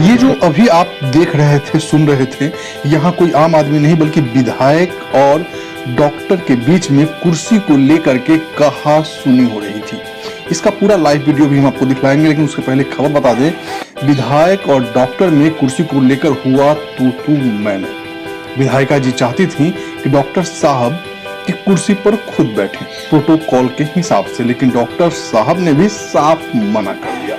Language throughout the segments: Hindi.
ये जो अभी आप देख रहे थे, सुन रहे थे, यहाँ कोई आम आदमी नहीं बल्कि विधायक और डॉक्टर के बीच में कुर्सी को लेकर के कहा सुनी हो रही थी। इसका पूरा लाइव वीडियो भी हम आपको दिखलाएंगे, लेकिन उसके पहले खबर बता दें, विधायक और डॉक्टर में कुर्सी को लेकर हुआ तू मैंने। विधायिका जी चाहती थी कि डॉक्टर साहब की कुर्सी पर खुद बैठे प्रोटोकॉल के हिसाब से, लेकिन डॉक्टर साहब ने भी साफ मना कर दिया।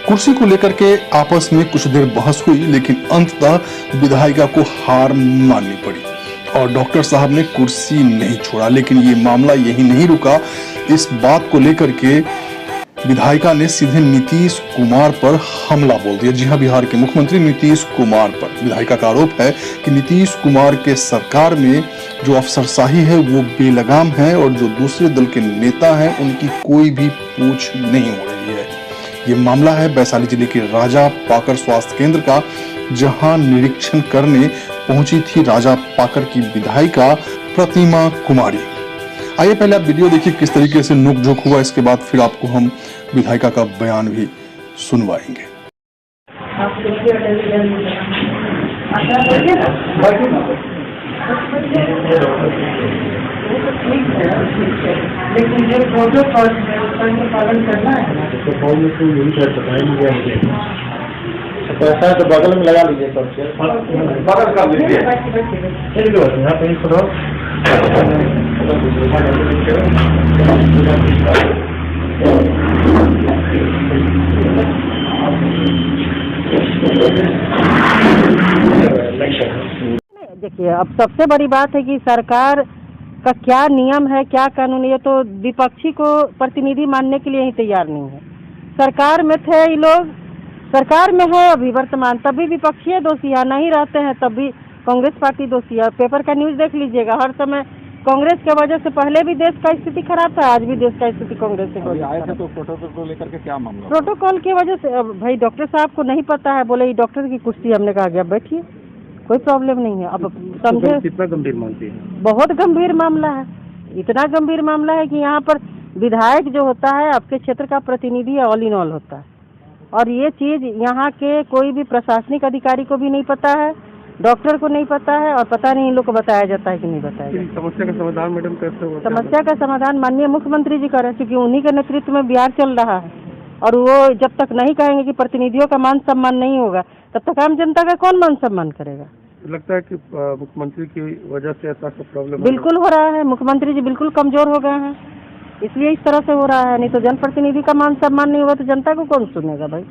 कुर्सी को लेकर के आपस में कुछ देर बहस हुई, लेकिन अंततः विधायिका को हार माननी पड़ी और डॉक्टर साहब ने कुर्सी नहीं छोड़ा। लेकिन ये मामला यही नहीं रुका। इस बात को लेकर के विधायिका ने सीधे नीतीश कुमार पर हमला बोल दिया। जी हां, बिहार के मुख्यमंत्री नीतीश कुमार पर विधायिका का आरोप है कि नीतीश कुमार के सरकार में जो अफसरशाही है वो बेलगाम है और जो दूसरे दल के नेता हैं उनकी कोई भी पूछ नहीं हो रही है। ये मामला है वैशाली जिले के राजा पाकर स्वास्थ्य केंद्र का, जहां निरीक्षण करने पहुंची थी राजा पाकर की विधायिका प्रतिमा कुमारी। आइए पहले आप वीडियो देखिए किस तरीके से नोकझोंक हुआ, इसके बाद फिर आपको हम विधायिका का बयान भी सुनवाएंगे। लेकिन जो प्रोटोकॉल है उसका पालन करना है। प्रोटोकॉल में तो यही है, बताया नहीं गया मुझे। पैसा तो बगल में लगा लीजिए, बगल कर लीजिए। यहाँ पे खड़ो। देखिए, अब सबसे बड़ी बात है कि सरकार का क्या नियम है, क्या कानून है, तो विपक्षी को प्रतिनिधि मानने के लिए ही तैयार नहीं है। सरकार में थे ये लोग, सरकार में है अभी वर्तमान, तब भी विपक्षी दोषी है, नहीं रहते हैं तब भी कांग्रेस पार्टी दोषी है। पेपर का न्यूज देख लीजिएगा, हर समय कांग्रेस की वजह से पहले भी देश का स्थिति खराब था, आज भी देश का स्थिति कांग्रेस से आए थे। तो प्रोटोकॉल को लेकर के क्या मामला? प्रोटोकॉल की वजह से भाई डॉक्टर साहब को नहीं पता है, बोले ये डॉक्टर की कुर्सी, हमने कहा गया बैठिए, कोई प्रॉब्लम नहीं है। अब समझे कितना गंभीर मानती है? बहुत गंभीर मामला है, इतना गंभीर मामला है कि यहाँ पर विधायक जो होता है आपके क्षेत्र का प्रतिनिधि ऑल इन ऑल होता है, और ये चीज़ यहाँ के कोई भी प्रशासनिक अधिकारी को भी नहीं पता है, डॉक्टर को नहीं पता है, और पता नहीं इन लोग को बताया जाता है कि नहीं बताया जाता। समस्या का समाधान मैडम कैसे होगा? समस्या का समाधान माननीय मुख्यमंत्री जी कर रहे हैं, क्योंकि उन्हीं के नेतृत्व में बिहार चल रहा है, और वो जब तक नहीं कहेंगे कि प्रतिनिधियों का मान सम्मान नहीं होगा, तब तक आम जनता का कौन मान सम्मान करेगा? लगता है कि मुख्यमंत्री की वजह से ऐसा सब प्रॉब्लम बिल्कुल हो रहा है। मुख्यमंत्री जी बिल्कुल कमजोर हो गए हैं, इसलिए इस तरह से हो रहा है। नहीं तो जनप्रतिनिधि का मान सम्मान नहीं होगा तो जनता को कौन सुनेगा भाई।